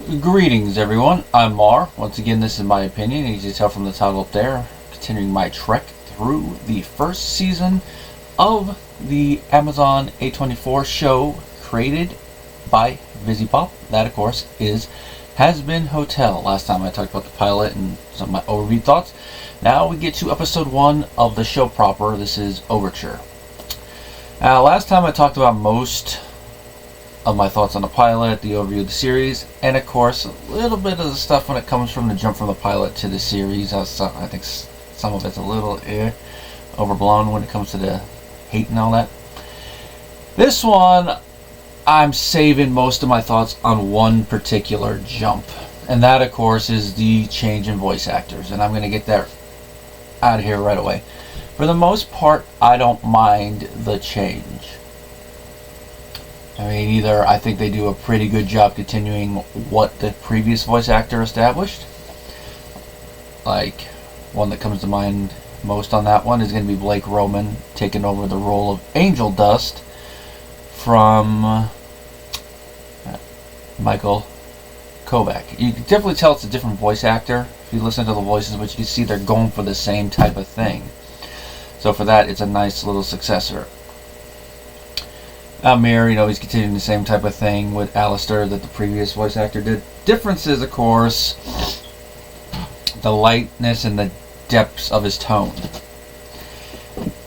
Greetings, everyone. I'm Mar. Once again, this is my opinion. As you can tell from the title up there, continuing my trek through the first season of the Amazon A24 show created by Vaggie. That, of course, is Hazbin Hotel. Last time I talked about the pilot and some of my overview thoughts. Now we get to episode 1 of the show proper. This is Overture. Now, last time I talked about most of my thoughts on the pilot, the overview of the series, and of course a little bit of the stuff when it comes from the jump from the pilot to the series. I think some of it's a little overblown when it comes to the hate and all that. This one, I'm saving most of my thoughts on one particular jump, and that of course is the change in voice actors, and I'm going to get that out of here right away. For the most part, I don't mind the change. I mean, either I think they do a pretty good job continuing what the previous voice actor established. Like, one that comes to mind most on that one is going to be Blake Roman taking over the role of Angel Dust from Michael Kovac. You can definitely tell it's a different voice actor if you listen to the voices, but you can see they're going for the same type of thing. So for that, it's a nice little successor. Amir, he's continuing the same type of thing with Alistair that the previous voice actor did. Differences, of course, the lightness and the depths of his tone.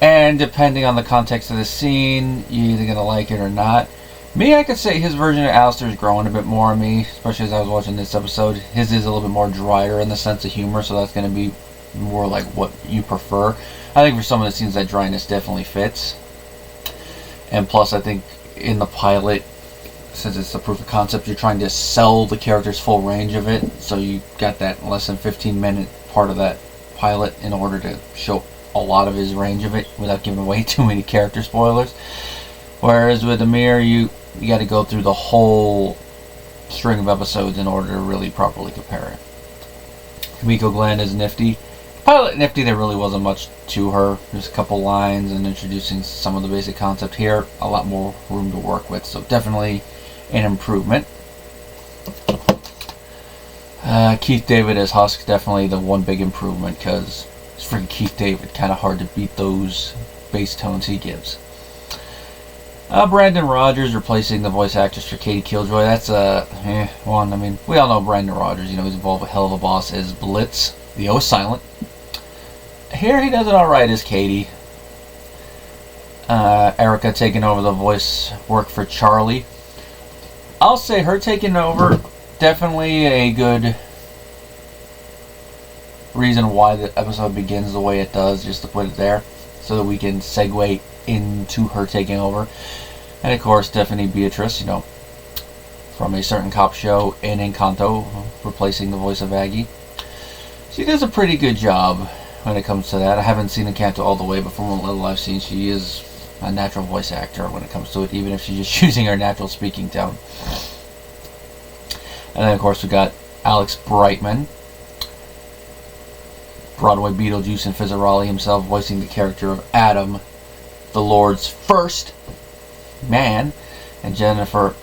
And depending on the context of the scene, you're either going to like it or not. Me, I could say his version of Alistair is growing a bit more on me, especially as I was watching this episode. His is a little bit more drier in the sense of humor, so that's going to be more like what you prefer. I think for some of the scenes that dryness definitely fits. And plus, I think in the pilot, since it's the proof of concept, you're trying to sell the character's full range of it. So you got that less than 15-minute part of that pilot in order to show a lot of his range of it without giving away too many character spoilers. Whereas with Amir, you got to go through the whole string of episodes in order to really properly compare it. Kimiko Glenn is nifty. Pilot nifty, there really wasn't much to her. Just a couple lines and introducing some of the basic concept here. A lot more room to work with, so definitely an improvement. Keith David as Husk, definitely the one big improvement, because it's freaking Keith David. Kind of hard to beat those bass tones he gives. Brandon Rogers replacing the voice actress for Katie Killjoy. That's one. I mean, we all know Brandon Rogers. He's involved with Hell of a Boss as Blitz, the O silent. Here he does it alright as Katie. Erica taking over the voice work for Charlie. I'll say her taking over, definitely a good reason why the episode begins the way it does, just to put it there, so that we can segue into her taking over. And of course, Stephanie Beatrice, from A Certain Cop show in Encanto, replacing the voice of Vaggie. She does a pretty good job when it comes to that. I haven't seen Encanto all the way, but from what little I've seen, she is a natural voice actor when it comes to it, even if she's just using her natural speaking tone. And then, of course, we got Alex Brightman, Broadway Beetlejuice and Fizzarolli himself, voicing the character of Adam, the Lord's first man, and Jessica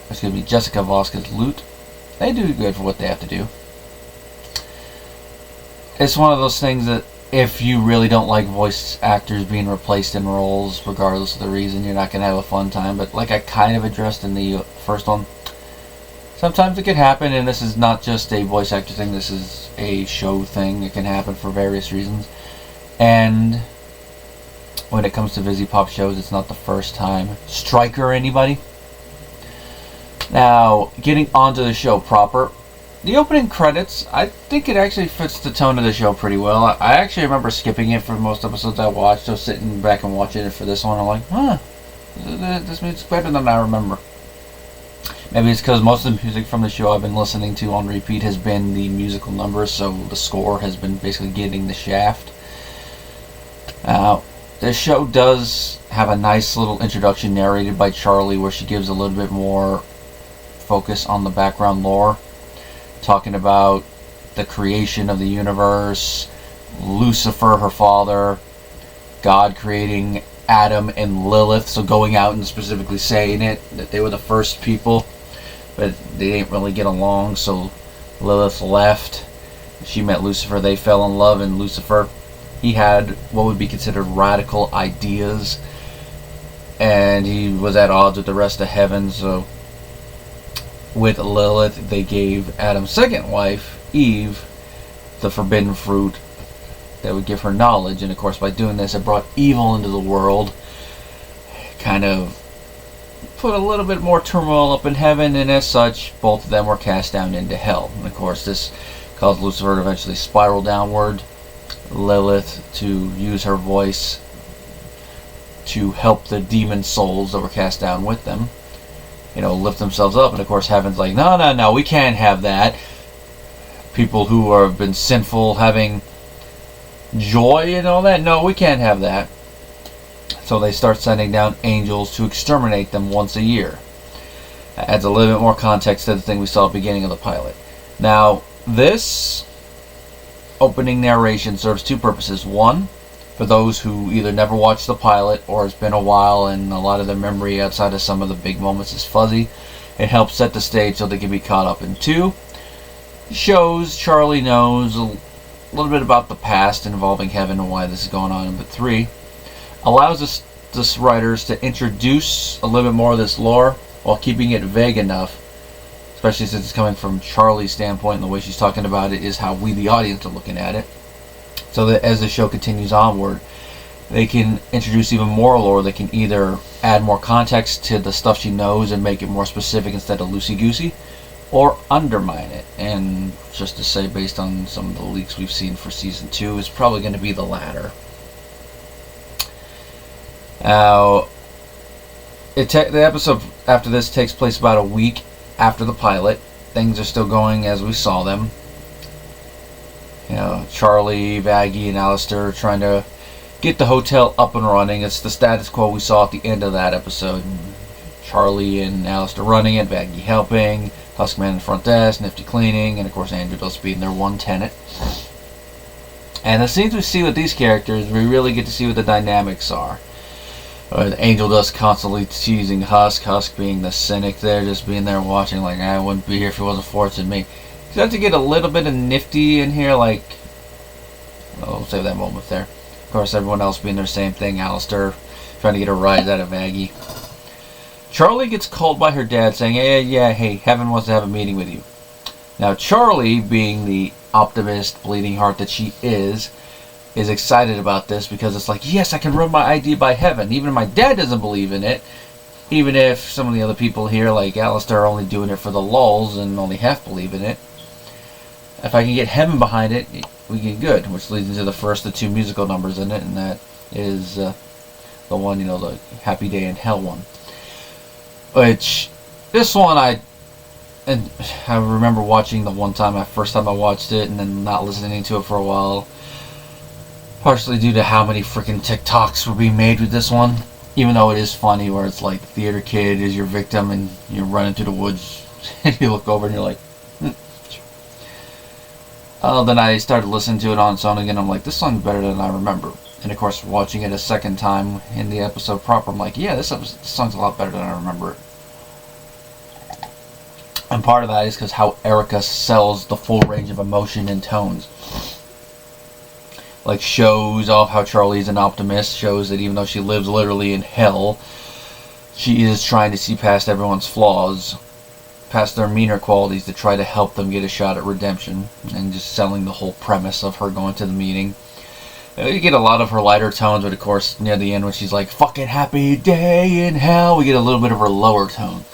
Vasquez Lute. They do good for what they have to do. It's one of those things that if you really don't like voice actors being replaced in roles, regardless of the reason, you're not going to have a fun time. But like I kind of addressed in the first one, sometimes it can happen, and this is not just a voice actor thing, this is a show thing. It can happen for various reasons. And when it comes to Vaggie shows, it's not the first time. Stryker, anybody? Now, getting onto the show proper. The opening credits, I think it actually fits the tone of the show pretty well. I actually remember skipping it for most episodes I watched, so sitting back and watching it for this one, I'm like, this music's better than I remember. Maybe it's because most of the music from the show I've been listening to on repeat has been the musical numbers, so the score has been basically getting the shaft. The show does have a nice little introduction narrated by Charlie, where she gives a little bit more focus on the background lore, talking about the creation of the universe, Lucifer, her father, God creating Adam and Lilith, so going out and specifically saying it, that they were the first people, but they didn't really get along, so Lilith left. She met Lucifer. They fell in love, and Lucifer, he had what would be considered radical ideas, and he was at odds with the rest of heaven. So with Lilith, they gave Adam's second wife, Eve, the forbidden fruit that would give her knowledge, and of course by doing this it brought evil into the world, kind of put a little bit more turmoil up in heaven, and as such both of them were cast down into hell. And of course this caused Lucifer to eventually spiral downward, Lilith to use her voice to help the demon souls that were cast down with them, lift themselves up. And of course heaven's like, no, we can't have that. People who have been sinful having joy and all that, no, we can't have that. So they start sending down angels to exterminate them once a year. That adds a little bit more context to the thing we saw at the beginning of the pilot. Now, this opening narration serves two purposes. One, for those who either never watched the pilot or it's been a while and a lot of their memory outside of some of the big moments is fuzzy, it helps set the stage so they can be caught up. And two, shows Charlie knows a little bit about the past involving heaven and why this is going on. But three, allows us writers to introduce a little bit more of this lore while keeping it vague enough, especially since it's coming from Charlie's standpoint, and the way she's talking about it is how we the audience are looking at it, so that as the show continues onward they can introduce even more lore. They can either add more context to the stuff she knows and make it more specific instead of loosey-goosey, or undermine it. And just to say, based on some of the leaks we've seen for season 2, it's probably going to be the latter. Now, the episode after this takes place about a week after the pilot. Things are still going as we saw them. Charlie, Vaggie, and Alistair are trying to get the hotel up and running. It's the status quo we saw at the end of that episode. Charlie and Alistair running it, Vaggie helping, Huskman in the front desk, Nifty cleaning, and of course Angel being their one tenant. And the scenes we see with these characters, we really get to see what the dynamics are. Angel Dust constantly teasing Husk being the cynic there, just being there watching like, I wouldn't be here if it wasn't fortunate me. You have to get a little bit of Nifty in here, like, I'll save that moment there. Of course everyone else being their same thing, Alistair trying to get a rise out of Vaggie. Charlie gets called by her dad saying, hey, Heaven wants to have a meeting with you. Now Charlie, being the optimist, bleeding heart that she is excited about this because it's like, yes, I can run my idea by Heaven. Even if my dad doesn't believe in it, even if some of the other people here, like Alistair, are only doing it for the lulz and only half believe in it. If I can get Heaven behind it, we get good, which leads into the first of two musical numbers in it, and that is the one, the Happy Day in Hell one. Which, this one I remember watching the one time, first time I watched it, and then not listening to it for a while. Partially due to how many freaking TikToks were being made with this one. Even though it is funny, where it's like the theater kid is your victim and you're running through the woods and you look over and you're like, then I started listening to it on its own again. I'm like, this song's better than I remember. And of course, watching it a second time in the episode proper, I'm like, yeah, this song's a lot better than I remember it. And part of that is because how Erica sells the full range of emotion and tones. Like, shows off how Charlie's an optimist, shows that even though she lives literally in hell, she is trying to see past everyone's flaws, past their meaner qualities, to try to help them get a shot at redemption, and just selling the whole premise of her going to the meeting. You get a lot of her lighter tones, but of course near the end when she's like, fucking happy day in hell, we get a little bit of her lower tone.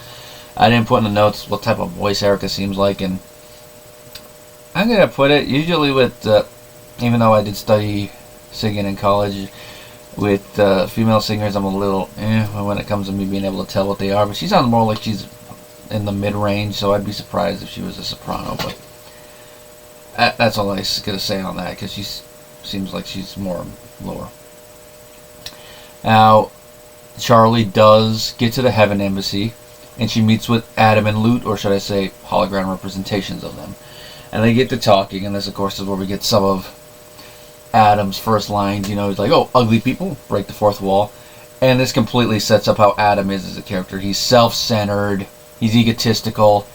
I didn't put in the notes what type of voice Erica seems like, and I'm going to put it, usually with, even though I did study singing in college, with female singers I'm a little when it comes to me being able to tell what they are, but she sounds more like she's in the mid-range, so I'd be surprised if she was a soprano, but that's all I was going to say on that, because she seems like she's more lower. Now, Charlie does get to the Heaven Embassy, and she meets with Adam and Lute, or should I say hologram representations of them. And they get to talking, and this of course is where we get some of Adam's first lines. He's like, oh, ugly people, break the fourth wall. And this completely sets up how Adam is as a character. He's self-centered, he's egotistical,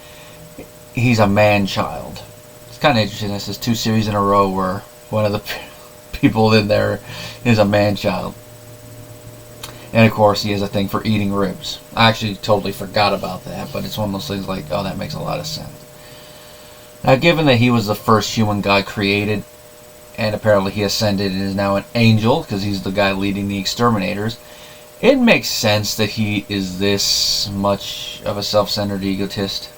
he's a man-child. kind of interesting. This is 2 series in a row where one of the people in there is a man-child. And of course, he has a thing for eating ribs. I actually totally forgot about that, but it's one of those things like, oh, that makes a lot of sense. Now, given that he was the first human god created, and apparently he ascended and is now an angel, because he's the guy leading the exterminators, it makes sense that he is this much of a self-centered egotist.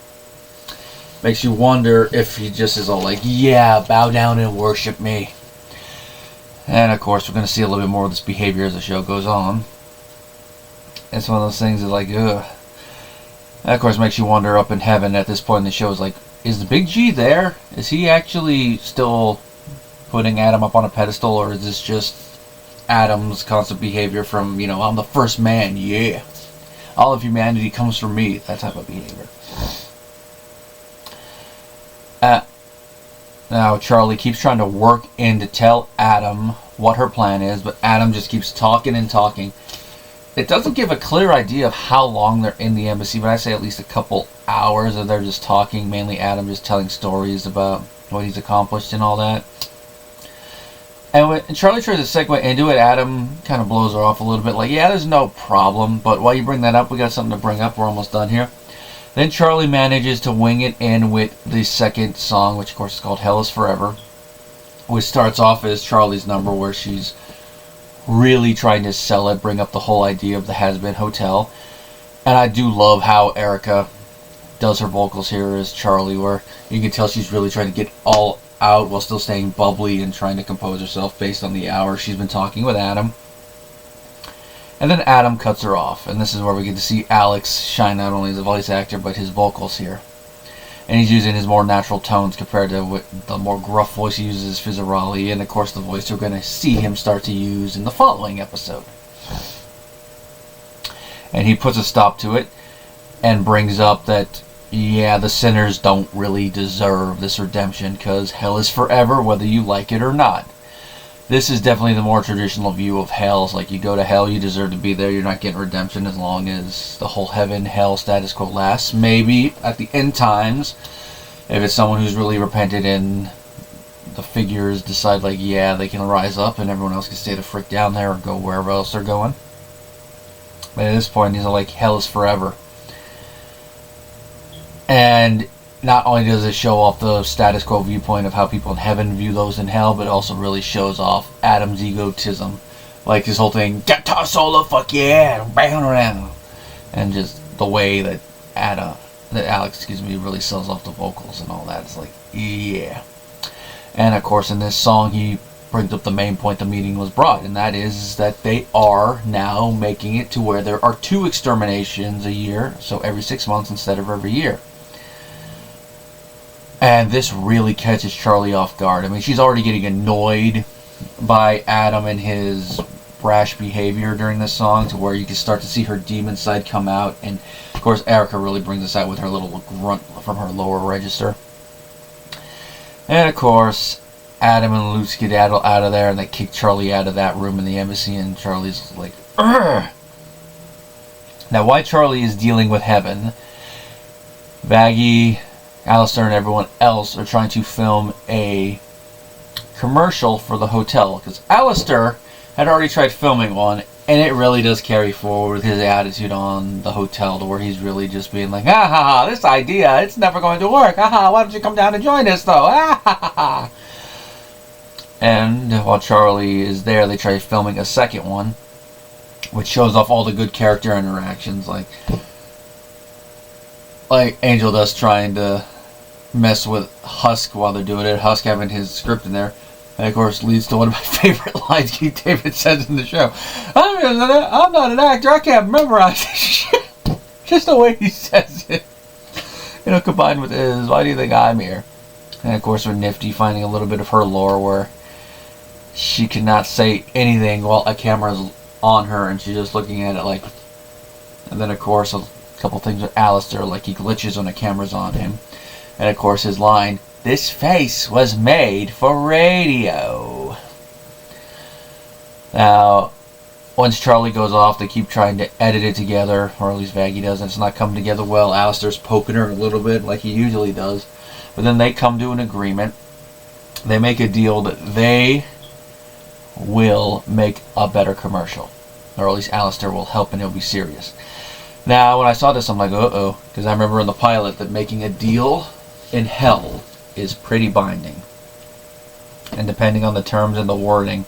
Makes you wonder if he just is all like, yeah, bow down and worship me. And of course, we're going to see a little bit more of this behavior as the show goes on. It's one of those things that like, ugh. That of course makes you wonder up in heaven at this point in the show is like, is the Big G there? Is he actually still putting Adam up on a pedestal, or is this just Adam's constant behavior from, you know, I'm the first man, yeah. All of humanity comes from me, that type of behavior. Now Charlie keeps trying to work in to tell Adam what her plan is, but Adam just keeps talking and talking. It doesn't give a clear idea of how long they're in the embassy, but I say at least a couple hours of they're just talking, mainly Adam just telling stories about what he's accomplished and all that. And when Charlie tries to segue into it, Adam kind of blows her off a little bit, like, yeah, there's no problem, but while you bring that up, we got something to bring up, we're almost done here. Then Charlie manages to wing it in with the second song, which of course is called Hell is Forever, which starts off as Charlie's number where she's really trying to sell it, bring up the whole idea of the Hazbin Hotel. And I do love how Erica does her vocals here as Charlie, where you can tell she's really trying to get all out while still staying bubbly and trying to compose herself based on the hour she's been talking with Adam. And then Adam cuts her off, and this is where we get to see Alex shine not only as a voice actor but his vocals here. And he's using his more natural tones compared to the more gruff voice he uses Fizzarali, and of course the voice we're going to see him start to use in the following episode. And he puts a stop to it and brings up that, yeah, the sinners don't really deserve this redemption because hell is forever whether you like it or not. This is definitely the more traditional view of hell. It's like, you go to hell, you deserve to be there, you're not getting redemption as long as the whole heaven-hell status quo lasts. Maybe at the end times, if it's someone who's really repented and the figures decide like, yeah, they can rise up and everyone else can stay the frick down there or go wherever else they're going. But at this point, he's like, hell is forever. And not only does it show off the status quo viewpoint of how people in heaven view those in hell, but it also really shows off Adam's egotism. Like his whole thing, Guitar solo, fuck yeah, bang around. And just the way that Alex, really sells off the vocals and all that. It's like, yeah. And of course in this song he brings up the main point the meeting was brought, and that is that they are now making it to where there are 2 exterminations a year, so every 6 months instead of every year. And this really catches Charlie off guard. I mean, she's already getting annoyed by Adam and his brash behavior during this song, to where you can start to see her demon side come out. And of course Erica really brings this out with her little grunt from her lower register. And of course Adam and Luke skedaddle out of there, and they kick Charlie out of that room in the embassy, and Charlie's like, Urgh! Now while Charlie is dealing with heaven, Vaggie, Alistair, and everyone else are trying to film a commercial for the hotel, because Alistair had already tried filming one, and it really does carry forward with his attitude on the hotel, to where he's really just being like, ha ha ha, this idea, it's never going to work, ha ha, why don't you come down and join us though, ha ha ha ha. And while Charlie is there, they try filming a second one, which shows off all the good character interactions, like Angel Dust trying to mess with Husk while they're doing it, Husk having his script in there, and of course leads to one of my favorite lines Keith David says in the show. I'm not an actor, I can't memorize shit. Just the way he says it, you know, combined with his, why do you think I'm here? And of course we're Nifty finding a little bit of her lore where she cannot say anything while a camera's on her and she's just looking at it like. And then of course a couple things with Alistair, like he glitches when the camera's on him. And of course his line, this face was made for radio. Now, once Charlie goes off, they keep trying to edit it together, or at least Vaggie does, and it's not coming together well. Alistair's poking her a little bit like he usually does. But then they come to an agreement. They make a deal that they will make a better commercial. Or at least Alistair will help and he'll be serious. Now, when I saw this, I'm like, uh-oh. Because I remember in the pilot that making a deal in hell is pretty binding. And depending on the terms and the wording,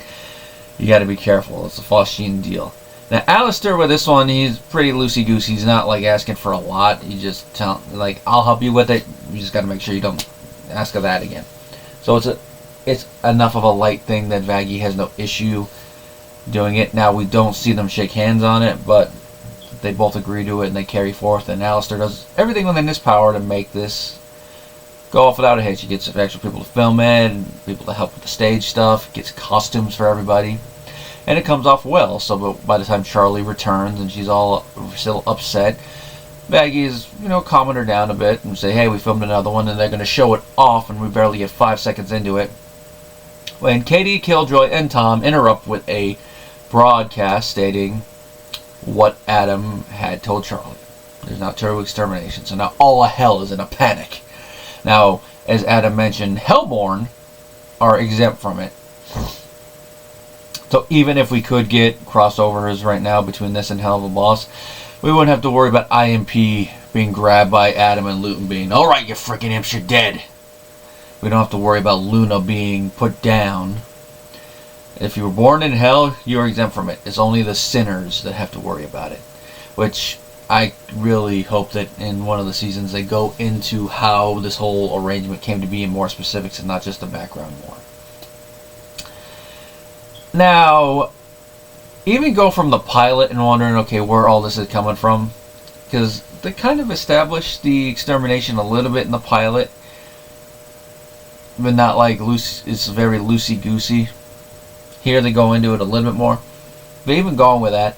you got to be careful. It's a Faustian deal. Now, Alistair with this one, he's pretty loosey-goosey. He's not, like, asking for a lot. He just tell, like, I'll help you with it. You just got to make sure you don't ask of that again. So it's enough of a light thing that Vaggie has no issue doing it. Now, we don't see them shake hands on it, but they both agree to it and they carry forth. And Alistair does everything within his power to make this go off without a hitch. He gets extra people to film it and people to help with the stage stuff. Gets costumes for everybody. And it comes off well. So by the time Charlie returns and she's all still upset, Vaggie is, calming her down a bit and say, hey, we filmed another one, and they're going to show it off, and we barely get 5 seconds into it when Katie, Killjoy, and Tom interrupt with a broadcast stating what Adam had told Charlie. There's now total extermination. So now all of hell is in a panic. Now, as Adam mentioned, Hellborn are exempt from it. So even if we could get crossovers right now between this and Hell of a Boss, we wouldn't have to worry about IMP being grabbed by Adam and Luton being, alright, you freaking imps, you're dead. We don't have to worry about Luna being put down. If you were born in hell, you're exempt from it. It's only the sinners that have to worry about it. Which I really hope that in one of the seasons they go into how this whole arrangement came to be in more specifics and not just the background more. Now, even go from the pilot and wondering, okay, where all this is coming from. Because they kind of established the extermination a little bit in the pilot. But not like loose, it's very loosey-goosey. Here they go into it a little bit more. But even going with that,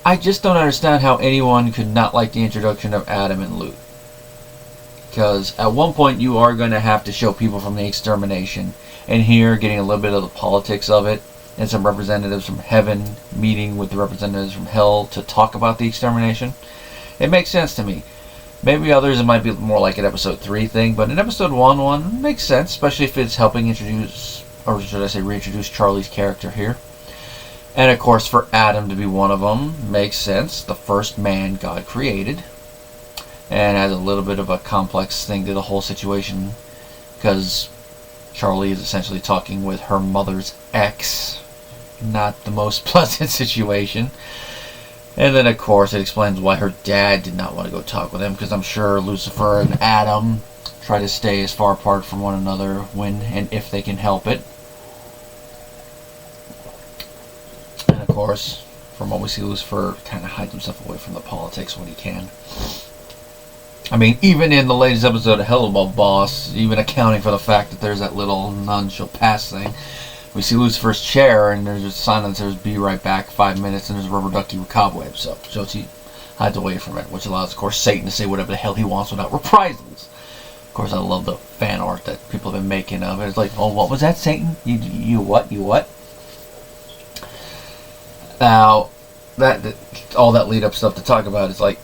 I just don't understand how anyone could not like the introduction of Adam and Luke. Because at one point you are going to have to show people from the extermination. And here, getting a little bit of the politics of it. And some representatives from heaven meeting with the representatives from hell to talk about the extermination. It makes sense to me. Maybe others it might be more like an episode 3 thing. But in episode 1 it makes sense. Especially if it's helping introduce, or should I say reintroduce Charlie's character here. And of course for Adam to be one of them makes sense. The first man God created. And has a little bit of a complex thing to the whole situation. Because Charlie is essentially talking with her mother's ex. Not the most pleasant situation. And then of course it explains why her dad did not want to go talk with him. Because I'm sure Lucifer and Adam try to stay as far apart from one another when and if they can help it. And of course, from what we see, Lucifer kind of hides himself away from the politics when he can. I mean, even in the latest episode of Hell of a Boss, even accounting for the fact that there's that little none shall pass thing, we see Lucifer's chair and there's a sign that says be right back, 5 minutes, and there's a rubber ducky with cobwebs. So shows he hides away from it, which allows, of course, Satan to say whatever the hell he wants without reprisals. Of course, I love the fan art that people have been making of it. It's like, oh, what was that, Satan? You what? You what? Now, that all that lead-up stuff to talk about is like,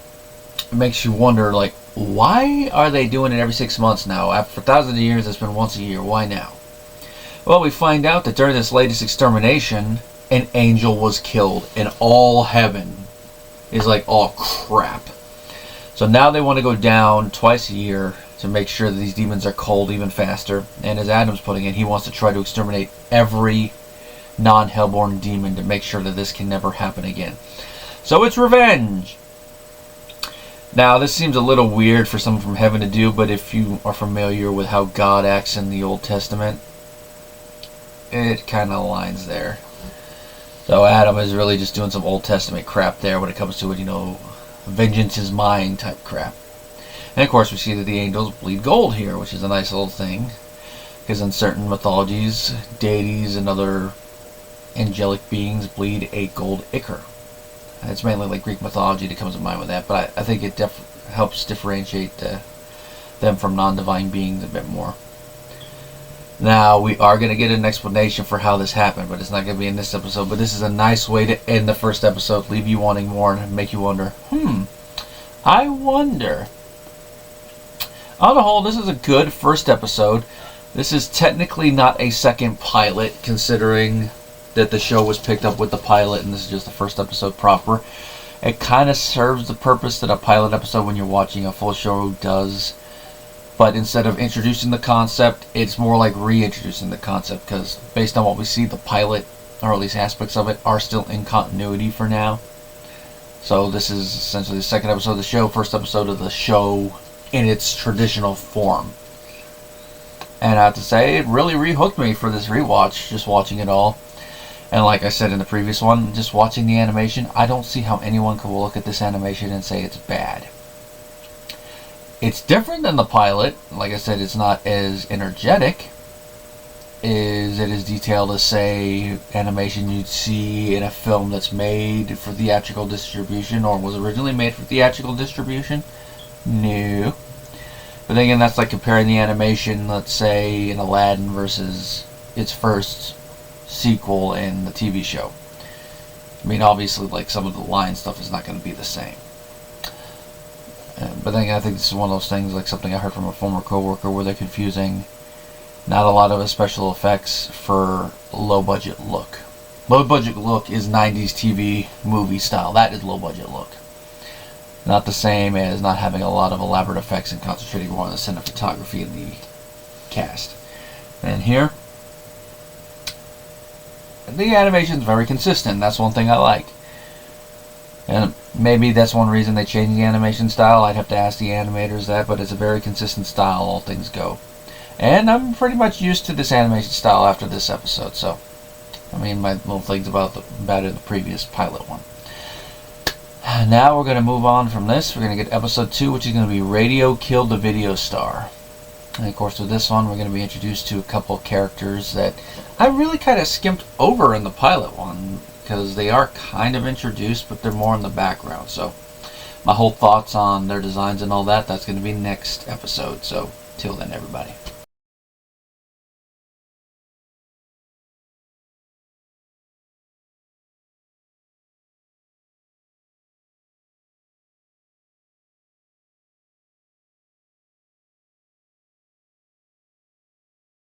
it makes you wonder, like, why are they doing it every 6 months now? After thousands of years, it's been once a year. Why now? Well, we find out that during this latest extermination, an angel was killed, and all heaven is like, oh crap. So now they want to go down twice a year to make sure that these demons are culled even faster. And as Adam's putting it, he wants to try to exterminate every non-Hellborn demon to make sure that this can never happen again. So it's revenge. Now, this seems a little weird for someone from heaven to do, but if you are familiar with how God acts in the Old Testament, it kind of aligns there. So Adam is really just doing some Old Testament crap there when it comes to it, vengeance is mine type crap. And of course we see that the angels bleed gold here, which is a nice little thing. Because in certain mythologies, deities and other angelic beings bleed a gold ichor. It's mainly like Greek mythology that comes to mind with that, but I think it helps differentiate them from non-divine beings a bit more. Now, we are going to get an explanation for how this happened, but it's not going to be in this episode. But this is a nice way to end the first episode, leave you wanting more, and make you wonder, I wonder. On the whole, this is a good first episode. This is technically not a second pilot, considering that the show was picked up with the pilot and this is just the first episode proper. It kind of serves the purpose that a pilot episode when you're watching a full show does. But instead of introducing the concept, it's more like reintroducing the concept, because based on what we see, the pilot, or at least aspects of it, are still in continuity for now. So this is essentially the second episode of the show, first episode of the show in its traditional form. And I have to say, it really rehooked me for this rewatch, just watching it all. And like I said in the previous one, just watching the animation, I don't see how anyone could look at this animation and say it's bad. It's different than the pilot. Like I said, it's not as energetic. Is it as detailed as, say, animation you'd see in a film that's made for theatrical distribution or was originally made for theatrical distribution? No. But then again, that's like comparing the animation, let's say, in Aladdin versus its first sequel in the TV show. I mean, obviously, like, some of the line stuff is not going to be the same. But then again, I think this is one of those things, like something I heard from a former coworker, where they're confusing not a lot of the special effects for low budget look. Low budget look is 90s TV movie style. That is low budget look. Not the same as not having a lot of elaborate effects and concentrating more on the cinematography and the cast. And here, the animation is very consistent. That's one thing I like. And maybe that's one reason they changed the animation style. I'd have to ask the animators that, but it's a very consistent style, all things go. And I'm pretty much used to this animation style after this episode, so I mean, my little things about it in the previous pilot one. Now we're going to move on from this. We're going to get episode 2, which is going to be Radio Killed the Video Star. And of course, with this one, we're going to be introduced to a couple of characters that I really kind of skimped over in the pilot one, because they are kind of introduced, but they're more in the background. So my whole thoughts on their designs and all that, that's going to be next episode. So till then, everybody.